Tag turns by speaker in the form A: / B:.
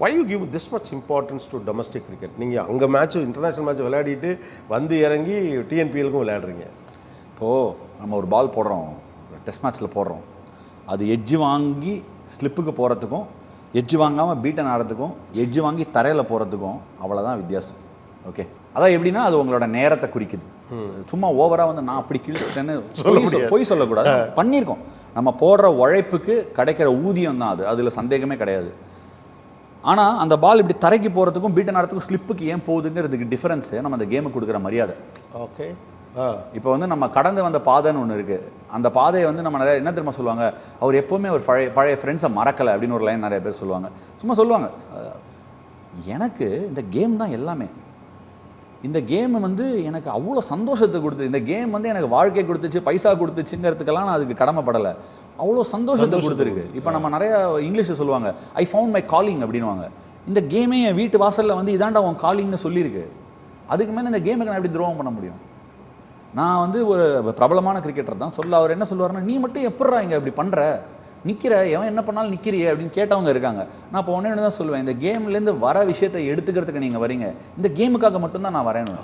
A: Why you give this much importance to domestic cricket? நீங்கள் அங்கே match international match விளையாடிட்டு வந்து இறங்கி டிஎன்பிஎலுக்கும் விளையாடுறீங்க.
B: இப்போது நம்ம ஒரு பால் போடுறோம், டெஸ்ட் மேட்ச்சில் போடுறோம், அது எட்ஜு வாங்கி ஸ்லிப்புக்கு போகிறதுக்கும் எட்ஜு வாங்காமல் பீட்டன் ஆடுறதுக்கும் எட்ஜு வாங்கி தரையில் போகிறதுக்கும் அவ்வளோதான் வித்தியாசம். ஓகே, அதான் எப்படின்னா அது உங்களோட நேரத்தை குறிக்குது. சும்மா ஓவராக வந்து நான் அப்படி கிழிச்சிட்டேன்னு பொய் சொல்லக்கூடாது. பண்ணியிருக்கோம். நம்ம போடுற உழைப்புக்கு கிடைக்கிற ஊதியம் தான் அது, அதில் சந்தேகமே கிடையாது. ஆனால் அந்த பால் இப்படி தரைக்கு போகிறதுக்கும் பீட்டன் ஆடுறதுக்கும் ஸ்லிப்புக்கு ஏன் போகுதுங்கிறதுக்கு டிஃபரன்ஸு நம்ம அந்த கேமுக்கு கொடுக்குற மரியாதை.
A: ஓகே,
B: இப்போ வந்து நம்ம கடந்து வந்த பாதைன்னு ஒன்று இருக்குது. அந்த பாதையை வந்து நம்ம நிறைய என்ன தெரியுமா சொல்லுவாங்க, அவர் எப்போவுமே ஒரு பழைய ஃப்ரெண்ட்ஸை மறக்கலை அப்படின்னு ஒரு லைன் நிறைய பேர் சொல்லுவாங்க. சும்மா சொல்லுவாங்க. எனக்கு இந்த கேம் தான் எல்லாமே. இந்த கேம் வந்து எனக்கு அவ்வளோ சந்தோஷத்தை கொடுத்து, இந்த கேம் வந்து எனக்கு வாழ்க்கை கொடுத்துச்சு, பைசா கொடுத்துச்சுங்கிறதுக்கெல்லாம் நான் அதுக்கு கடமைப்படலை. அவ்வளோ சந்தோஷத்தை கொடுத்துருக்கு. இப்போ நம்ம நிறைய இங்கிலீஷில் சொல்லுவாங்க, ஐ ஃபவுண்ட் மை காலிங் அப்படின்வாங்க. இந்த கேமே என் வீட்டு வாசலில் வந்து இதாண்டா உன் காலிங்னு சொல்லியிருக்கு. அதுக்கு மேலே இந்த கேமுக்கு நான் எப்படி துரோகம் பண்ண முடியும்? நான் வந்து ஒரு பிரபலமான கிரிக்கெட்டர் தான் சொல்ல. அவர் என்ன சொல்லுவார்னா, நீ மட்டும் எப்பட்றா இங்கே இப்படி பண்ணுற, நிற்கிற, எவன் என்ன பண்ணாலும் நிற்கிறியே அப்படின்னு கேட்டவங்க இருக்காங்க. நான் இப்போ ஒன்று தான் சொல்லுவேன், இந்த கேம்லேருந்து வர விஷயத்தை எடுத்துக்கிறதுக்கு நீங்கள் வரீங்க, இந்த கேமுக்காக மட்டும்தான் நான் வரேன்னு.